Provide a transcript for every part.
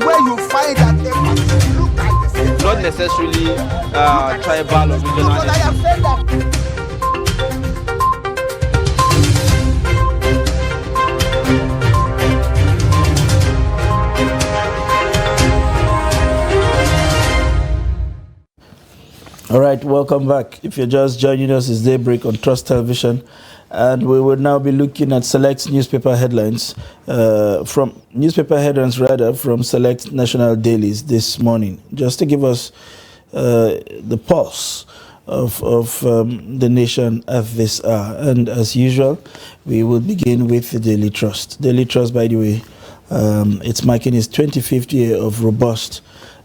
where you find that empathy look like the same. Not necessarily tribal or regional. But I have said that. All right, welcome back. If you're just joining us, it's Daybreak on Trust Television, and we will now be looking at select newspaper headlines from select national dailies this morning, just to give us the pulse of the nation at this hour. And as usual, we will begin with the Daily Trust. Daily Trust, by the way, it's marking its 25th year of robust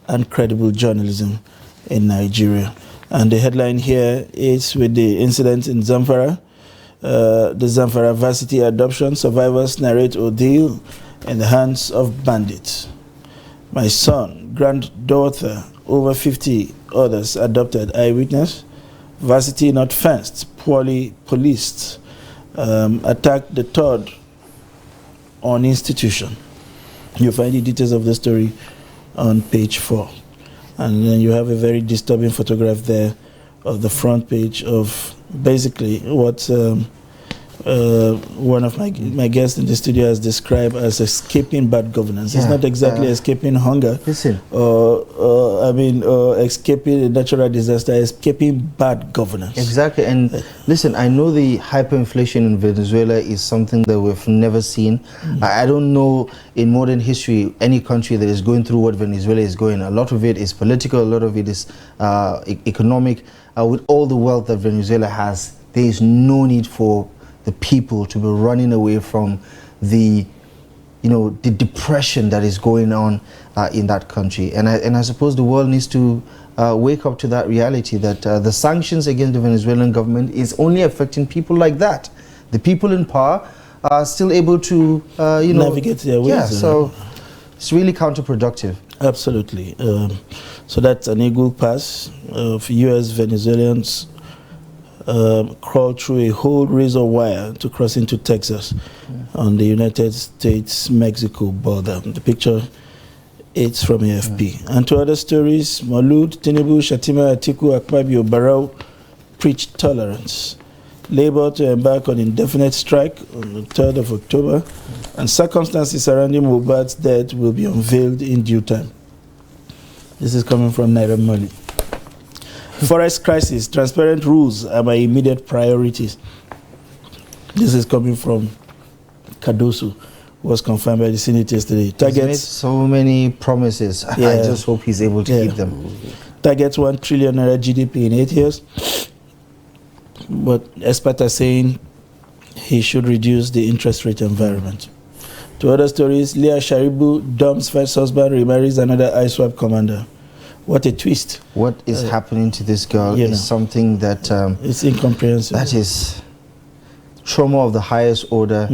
and credible journalism in Nigeria. And the headline here is with the incident in Zamfara. The Zamfara varsity adoption survivors narrate ordeal in the hands of bandits. My son, granddaughter, over 50 others adopted. Eyewitness. Varsity not fenced, poorly policed. Attacked the third on institution. You'll find the details of the story on page 4. And then you have a very disturbing photograph there of the front page of basically what one of my guests in the studio has described as escaping bad governance. Yeah, it's not exactly escaping hunger, or escaping a natural disaster, escaping bad governance. Exactly. And listen, I know the hyperinflation in Venezuela is something that we've never seen. I don't know in modern history any country that is going through what Venezuela is going. A lot of it is political, a lot of it is economic. With all the wealth that Venezuela has, there is no need for the people to be running away from the depression that is going on in that country. And I suppose the world needs to wake up to that reality that the sanctions against the Venezuelan government is only affecting people like that. The people in power are still able to navigate their ways. Yeah, so it's really counterproductive. Absolutely. So that's an eagle pass of U.S. Venezuelans crawl through a whole razor wire to cross into Texas on the United States-Mexico border. The picture, it's from AFP. And to other stories, Maulud, Tinubu, Shatima, Atiku, Akpabio, Barrow preach tolerance. Labour to embark on indefinite strike on the 3rd of October, and circumstances surrounding Mohbad's death will be unveiled in due time. This is coming from Naira Mali. Forest crisis, transparent rules are my immediate priorities. This is coming from Kadosu, was confirmed by the Senate yesterday. He's made so many promises. Yeah. I just hope he's able to keep them. Targets 1 trillion naira GDP in 8 years. But experts are saying he should reduce the interest rate environment. To other stories, Leah Sharibu dumps first husband, remarries another ISWAP commander. What a twist. What is happening to this girl is something that... it's incomprehensible. That is trauma of the highest order,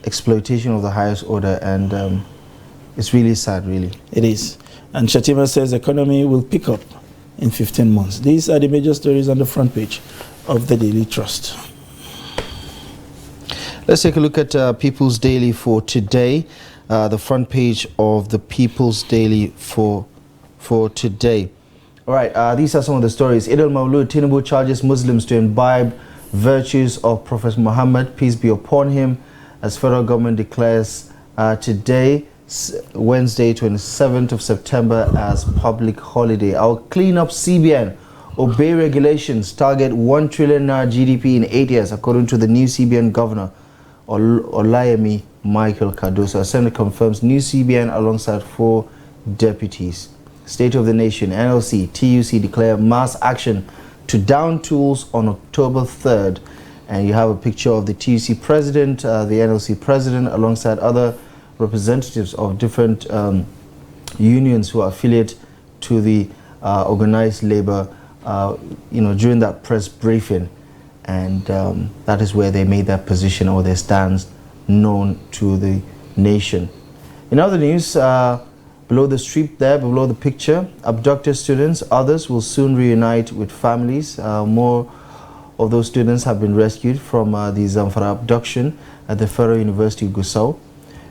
exploitation of the highest order, and it's really sad, really. It is. And Shatima says the economy will pick up in 15 months. These are the major stories on the front page of the Daily Trust. Let's take a look at People's Daily for today. The front page of the People's Daily for today. All right, these are some of the stories. Eid al-Mawlud, Tinubu charges Muslims to imbibe virtues of Prophet Muhammad, peace be upon him, as federal government declares today, Wednesday, 27th of September, as public holiday. Our clean up CBN, obey regulations, target 1 trillion naira GDP in 8 years, according to the new CBN governor, Olayemi Michael Cardoso. Senate confirms new CBN alongside 4 deputies. State of the Nation, NLC, TUC declare mass action to down tools on October 3rd. And you have a picture of the TUC president, the NLC president, alongside other representatives of different unions who are affiliate to the organized labor, during that press briefing. And that is where they made their position or their stance known to the nation. In other news, below the strip there, below the picture, abducted students, others will soon reunite with families. More of those students have been rescued from the Zamfara abduction at the Federal University of Gusau.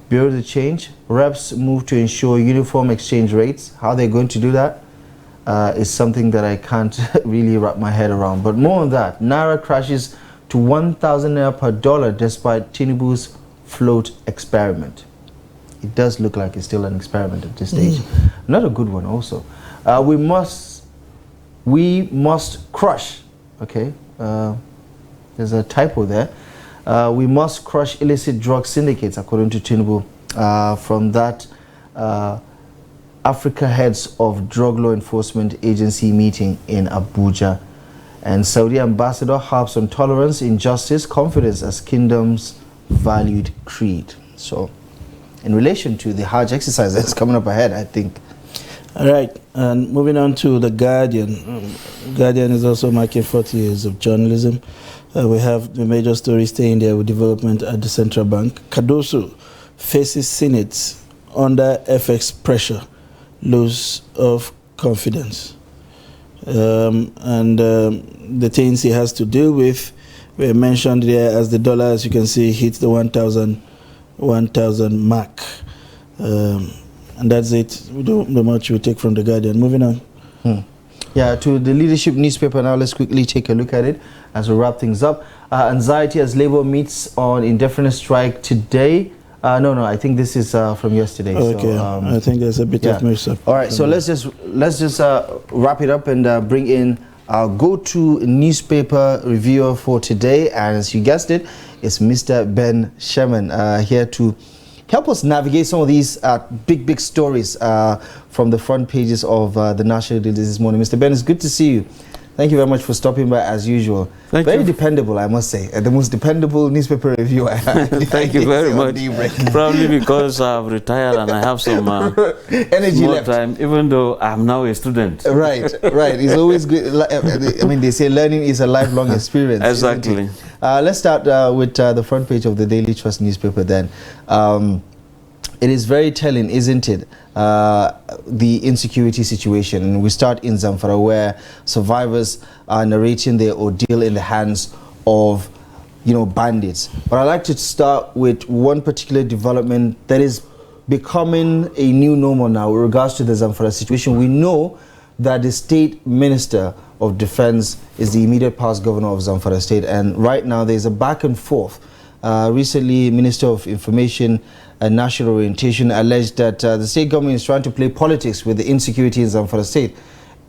Bureau the change. Reps move to ensure uniform exchange rates. How they're going to do that is something that I can't really wrap my head around. But more on that. Naira crashes to 1,000 Naira per dollar despite Tinubu's float experiment. It does look like it's still an experiment at this stage. Not a good one also. We must crush, okay, there's a typo there. We must crush illicit drug syndicates, according to Tinubu, from that Africa Heads of Drug Law Enforcement Agency meeting in Abuja. And Saudi ambassador harps on tolerance, injustice, confidence as kingdom's valued creed. So, in relation to the Hajj exercise that's coming up ahead, I think. All right, and moving on to The Guardian. Guardian is also marking 40 years of journalism. We have the major story staying there with development at the central bank. Cardoso faces Senate under FX pressure, loss of confidence. The things he has to deal with were mentioned there as the dollar, as you can see, hits the 1,000 mark. And that's it. We don't know much we take from The Guardian. Moving on. Yeah, to the leadership newspaper now. Let's quickly take a look at it as we wrap things up. Anxiety as Labour meets on indefinite strike today. No, I think this is from yesterday. Okay, so, I think there's a bit of mix-up. All right, so let's just wrap it up and bring in our go-to newspaper reviewer for today. And as you guessed it, it's Mr. Ben Sherman here to help us navigate some of these big stories from the front pages of the National Daily this morning. Mr. Ben, it's good to see you. Thank you very much for stopping by as usual. Very dependable, I must say. The most dependable newspaper reviewer. Thank you very much. Probably because I've retired and I have some energy more left. time, even though I'm now a student. Right. It's always good. I mean, they say learning is a lifelong experience. Exactly. Let's start with the front page of the Daily Trust newspaper then. It is very telling, isn't it, the insecurity situation. And we start in Zamfara, where survivors are narrating their ordeal in the hands of, bandits. But I'd like to start with one particular development that is becoming a new normal now with regards to the Zamfara situation. We know that the State Minister of Defense is the immediate past governor of Zamfara State, and right now there's a back and forth. Recently, Minister of Information and National Orientation alleged that the state government is trying to play politics with the insecurity in Zamfara State.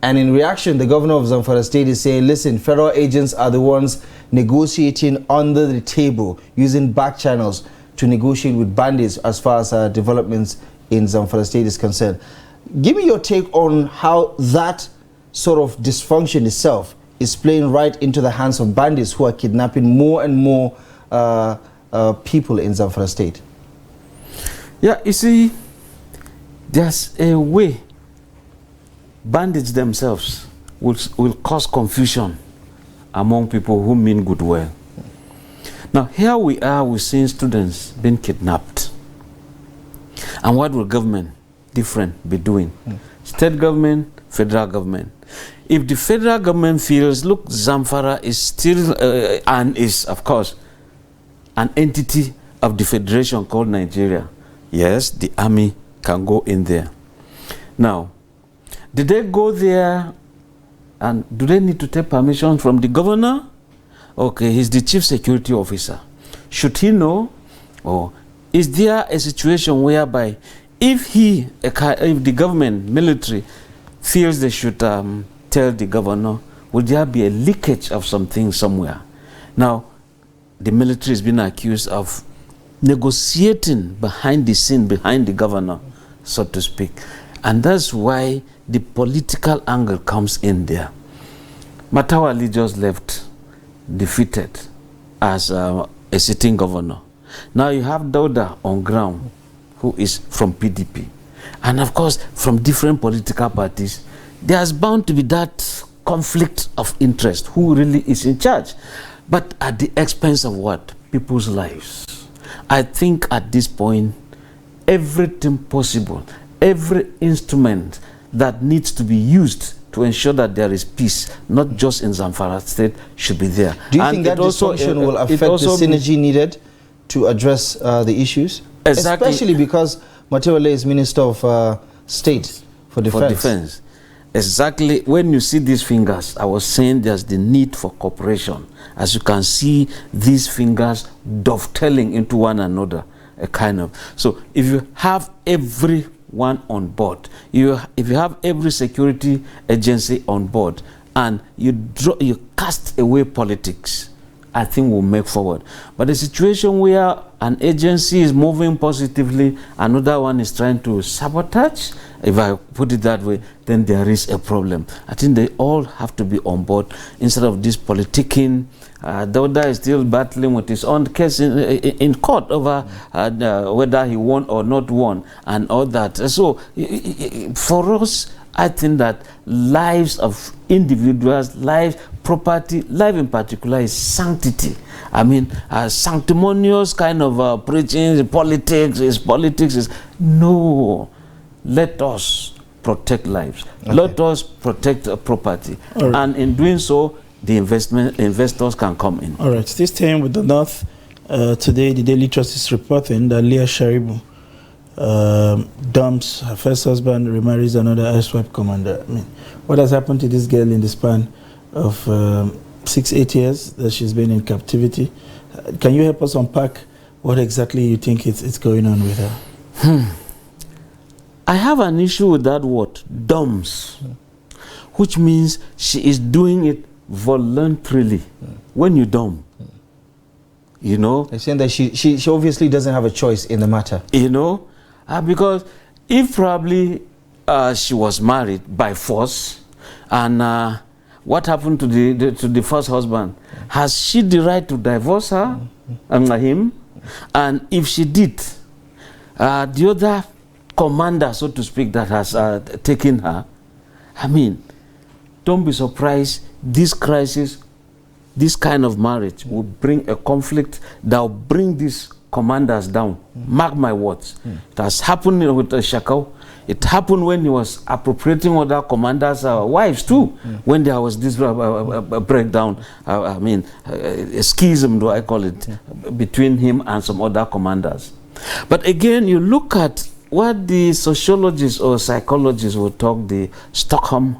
And in reaction, the governor of Zamfara State is saying, listen, federal agents are the ones negotiating under the table, using back channels to negotiate with bandits as far as developments in Zamfara State is concerned. Give me your take on how that sort of dysfunction itself is playing right into the hands of bandits who are kidnapping more and more people in Zamfara State. Yeah, you see, there's a way bandits themselves will cause confusion among people who mean good well. Now, here we are, we're seeing students being kidnapped. And what will government different be doing? State government, federal government. If the federal government feels, look, Zamfara is still, and is, of course, an entity of the federation called Nigeria, yes, the army can go in there. Now, did they go there and do they need to take permission from the governor? Okay, he's the chief security officer. Should he know? Or is there a situation whereby if the government, military, feels they should tell the governor, would there be a leakage of something somewhere? Now, the military is being accused of negotiating behind the scene, behind the governor, so to speak. And that's why the political angle comes in there. Matawali just left defeated as a sitting governor. Now you have Dauda on ground, who is from PDP. And of course, from different political parties, there's bound to be that conflict of interest. Who really is in charge? But at the expense of what? People's lives. I think at this point, everything possible, every instrument that needs to be used to ensure that there is peace, not just in Zamfara State, should be there. Do you think that dysfunction will affect the synergy needed to address the issues? Exactly. Especially because Matewale is Minister of State for Defense. Exactly. When you see these fingers, I was saying there's the need for cooperation. As you can see, these fingers dovetailing into one another, a kind of. So if you have everyone on board, if you have every security agency on board, and you cast away politics, I think we'll make forward. But a situation where an agency is moving positively, another one is trying to sabotage, if I put it that way, then there is a problem. I think they all have to be on board instead of this politicking. Dauda is still battling with his own case in court over whether he won or not won and all that. So for us, I think that lives of individuals, lives, property, life in particular is sanctity. I mean, sanctimonious kind of preaching, politics is no. Let us protect lives. Okay. Let us protect property. Right. And in doing so, the investors can come in. All right. Still staying with the North, today the Daily Trust is reporting that Leah Sharibu dumps her first husband, remarries another ISWAP commander. I mean, what has happened to this girl in the span of 6-8 years that she's been in captivity? Can you help us unpack what exactly you think it's going on with her? I have an issue with that word, dumps, which means she is doing it voluntarily. When you dump, you know. They're saying that she obviously doesn't have a choice in the matter. You know, because if probably she was married by force, and what happened to the first husband? Has she the right to divorce her and him? And if she did, the other commander, so to speak, that has taken her, I mean, don't be surprised. This crisis, this kind of marriage will bring a conflict that will bring these commanders down. Mark my words. It has happened with Shakau. It happened when he was appropriating other commanders' wives too, when there was this breakdown, I mean, a schism, do I call it, between him and some other commanders. But again, you look at what the sociologists or psychologists will talk the Stockholm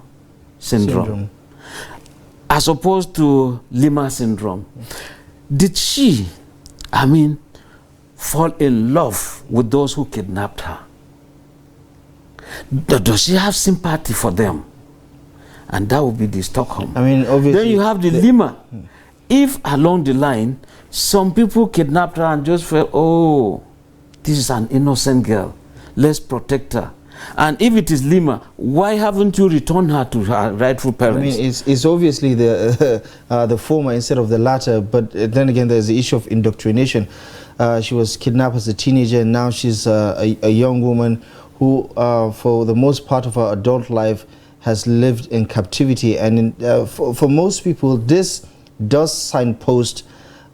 syndrome. As opposed to Lima syndrome. Did she, I mean, fall in love with those who kidnapped her? Does she have sympathy for them? And that would be the Stockholm. I mean, obviously. Then you have the Lima. If along the line, some people kidnapped her and just felt, oh, this is an innocent girl, let's protect her. And if it is Lima, why haven't you returned her to her rightful parents? I mean, it's obviously the former instead of the latter, but then again, there's the issue of indoctrination. She was kidnapped as a teenager, and now she's a young woman who, for the most part of her adult life, has lived in captivity. And for most people, this does signpost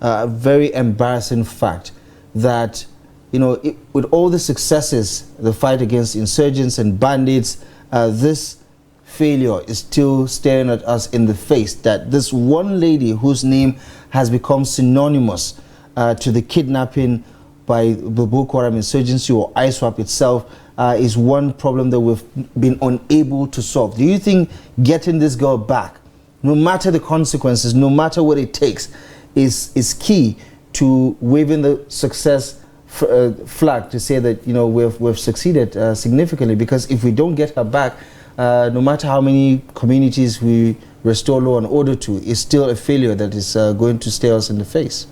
a very embarrassing fact that, you know, with all the successes, the fight against insurgents and bandits, this failure is still staring at us in the face, that this one lady whose name has become synonymous to the kidnapping by the Boko Haram insurgency or ISWAP itself is one problem that we've been unable to solve. Do you think getting this girl back, no matter the consequences, no matter what it takes, is key to waving the success flag to say that, you know, we've succeeded significantly? Because if we don't get her back, no matter how many communities we restore law and order to, it's still a failure that is going to stare us in the face.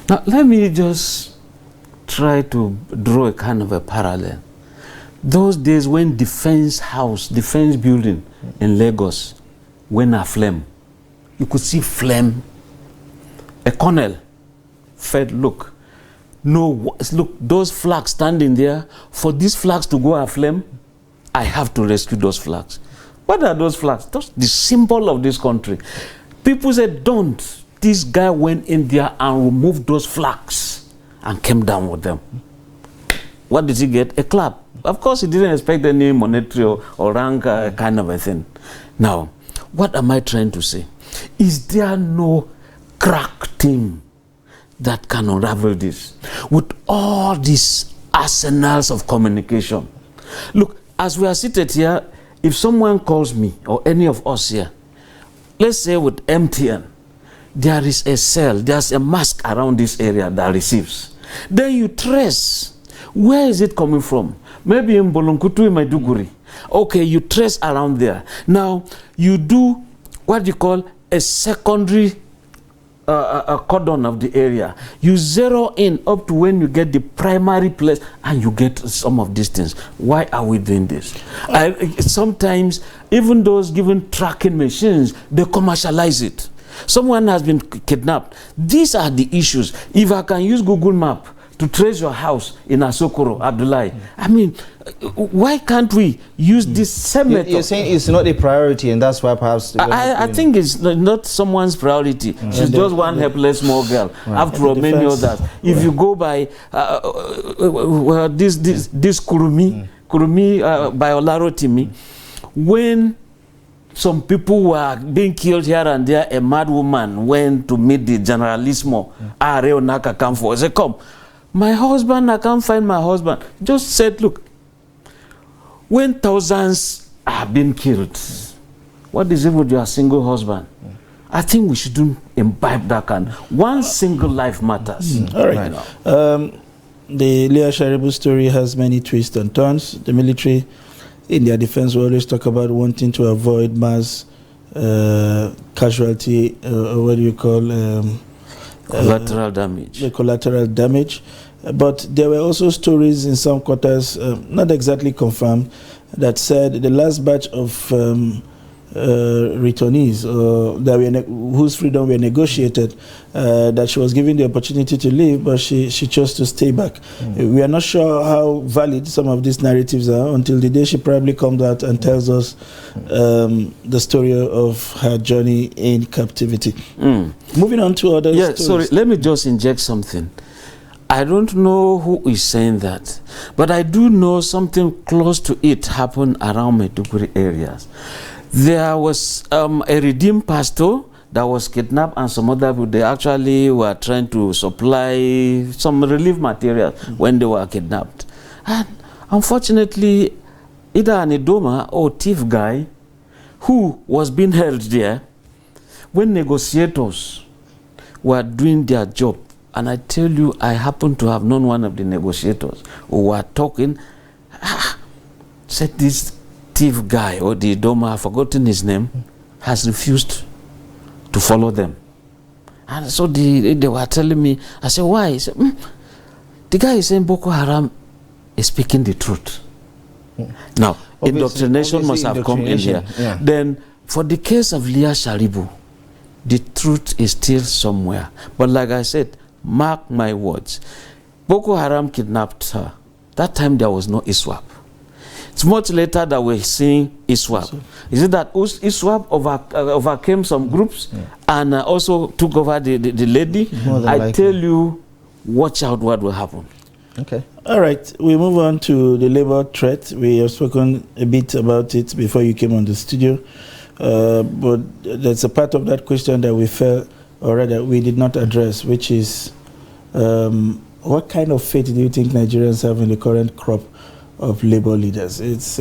Now, let me just try to draw a kind of a parallel. Those days when defense building in Lagos went aflame, you could see flame. A colonel said, look, those flags standing there, for these flags to go aflame, I have to rescue those flags. What are those flags? That's the symbol of this country. People said, don't. This guy went in there and removed those flags and came down with them. What did he get? A clap. Of course, he didn't expect any monetary or rank kind of a thing. Now, what am I trying to say? Is there no crack team that can unravel this? With all these arsenals of communication. Look, as we are seated here, if someone calls me or any of us here, let's say with MTN, there is a cell, there's a mask around this area that receives. Then you trace, where is it coming from? Maybe in Bolonkutu, in Maiduguri. Okay, you trace around there. Now, you do what you call a secondary a cordon of the area. You zero in up to when you get the primary place and you get some of these things. Why are we doing this? Sometimes, even those given tracking machines, they commercialize it. Someone has been kidnapped. These are the issues. If I can use Google Map to trace your house in Asokoro, Abdullahi, I mean, why can't we use this same method? You're saying it's not a priority, and that's why perhaps... I think it's not someone's priority. She's just one helpless small girl. After all, many others. If you go by this Kurumi by Olarotimi, when some people were being killed here and there, a mad woman went to meet the Generalissimo. Areonaka come for. Say, come, my husband, I can't find my husband. Just said, look, when thousands are being killed, what is it with your single husband? I think we shouldn't imbibe that kind. One single life matters. All right. The Leah Sharibu story has many twists and turns. The military, in their defense, will always talk about wanting to avoid mass casualty, what do you call collateral damage. The collateral damage. But there were also stories in some quarters, not exactly confirmed, that said the last batch of returnees whose freedom were negotiated, that she was given the opportunity to leave, but she chose to stay back. We are not sure how valid some of these narratives are until the day she probably comes out and tells us the story of her journey in captivity. Moving on to other stories. Sorry, let me just inject something. I don't know who is saying that, but I do know something close to it happened around Maiduguri areas. There was a redeemed pastor that was kidnapped, and some other people, they actually were trying to supply some relief materials when they were kidnapped. And unfortunately, either an Idoma or thief guy who was being held there, when negotiators were doing their job, and I tell you, I happen to have known one of the negotiators who were talking, said this thief guy or the Idoma, I've forgotten his name, has refused to follow them. And so they were telling me, I said, why? He said, the guy is saying Boko Haram is speaking the truth. Now, indoctrination must have come in here. Then, for the case of Leah Sharibu, the truth is still somewhere. But like I said, mark my words, Boko Haram kidnapped her. That time there was no ISWAP. It's much later that we're seeing ISWAP. Is it that ISWAP overcame some groups and also took over the lady? I tell you, watch out what will happen. Okay. All right, we move on to the labor threat. We have spoken a bit about it before you came on the studio. But there's a part of that question that we felt or rather we did not address, which is what kind of faith do you think Nigerians have in the current crop of labor leaders? It's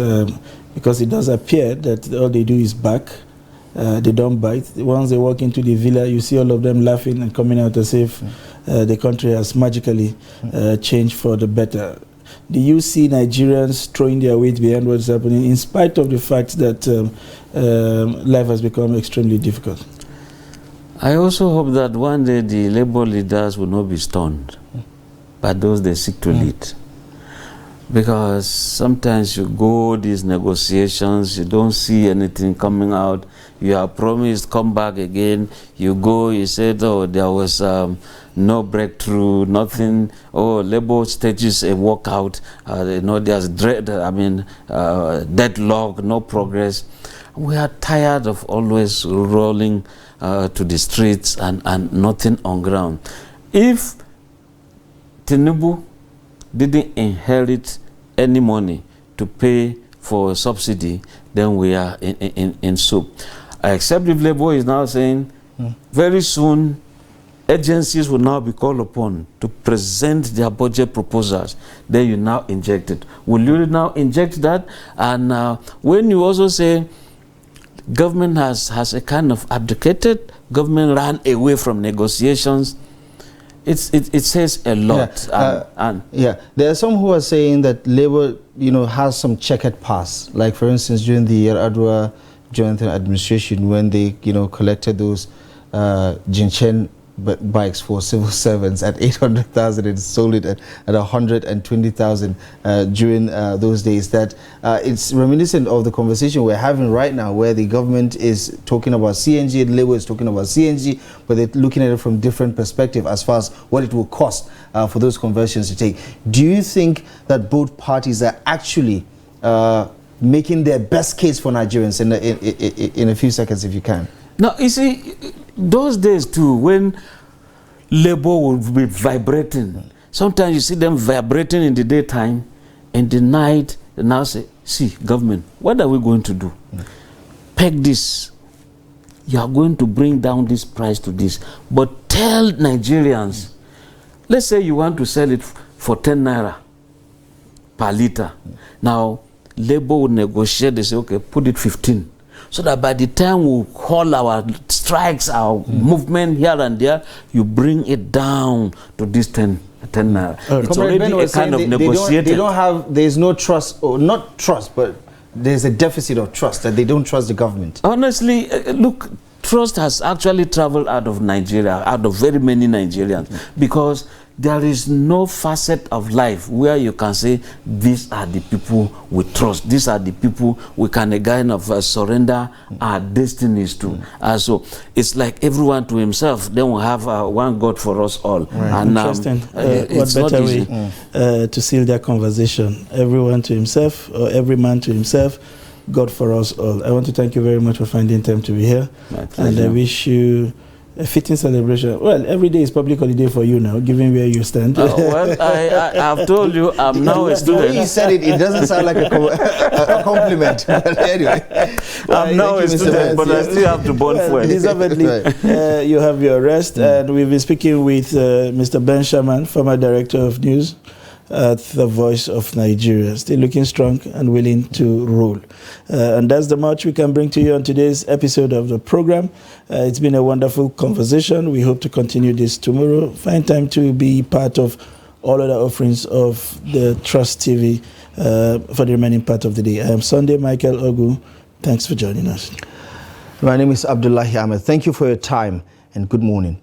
because it does appear that all they do is back. They don't bite. Once they walk into the villa, you see all of them laughing and coming out as if the country has magically changed for the better. Do you see Nigerians throwing their weight behind what's happening in spite of the fact that life has become extremely difficult? I also hope that one day the labor leaders will not be stunned by those they seek to lead. Because sometimes you go these negotiations, you don't see anything coming out, you are promised, come back again, you go, you said, oh, there was no breakthrough, nothing, oh, labor stages a walkout, you know, there's deadlock, no progress. We are tired of always rolling to the streets and nothing on ground. If Tinubu didn't inherit any money to pay for subsidy, then we are in soup. Except if Labour is now saying very soon agencies will now be called upon to present their budget proposals. Then you now inject it. Will you now inject that? And when you also say government has a kind of abdicated, government ran away from negotiations, it says a lot. There are some who are saying that Labour, has some checkered past. Like for instance, during the Adwa Jonathan administration, when they, collected those Jinchen bikes for civil servants at 800,000 and sold it at 120,000 during those days. That it's reminiscent of the conversation we're having right now, where the government is talking about CNG and Labour is talking about CNG, but they're looking at it from different perspective as far as what it will cost for those conversions to take. Do you think that both parties are actually making their best case for Nigerians? In a few seconds, if you can. Now, you see, those days too, when Labour would be vibrating, sometimes you see them vibrating in the daytime, in the night, they now say, see, government, what are we going to do? Peg this. You are going to bring down this price to this. But tell Nigerians, let's say you want to sell it for 10 naira per litre. Now, Labour would negotiate, they say, okay, put it 15. So that by the time we call our strikes, our movement here and there, you bring it down to this 10 naira. It's already a kind of negotiated. They don't have, there's no trust, or not trust, but there's a deficit of trust, that they don't trust the government. Honestly, look, trust has actually traveled out of Nigeria, out of very many Nigerians, because there is no facet of life where you can say, these are the people we trust, these are the people we can kind of surrender our destinies to. So it's like everyone to himself, then we'll have one God for us all. Right. And, interesting. It's what not better easy. way to seal their conversation? Everyone to himself, or every man to himself, God for us all. I want to thank you very much for finding time to be here. And I wish you a fitting celebration. Well, every day is public holiday for you now, given where you stand. Well, I've told you, I'm now a student. The way you said it, it doesn't sound like a compliment. But anyway, I'm now a student, but I still have to burn fuel. Deservedly, you have your rest. And we've been speaking with Mr. Ben Sherman, former Director of News at the Voice of Nigeria, still looking strong and willing to rule. And that's the much we can bring to you on today's episode of the program. It's been a wonderful conversation. We hope to continue this tomorrow. Find time to be part of all other offerings of the Trust TV for the remaining part of the day. I am Sunday Michael Ogu. Thanks for joining us. My name is Abdullahi Ahmed. Thank you for your time and good morning.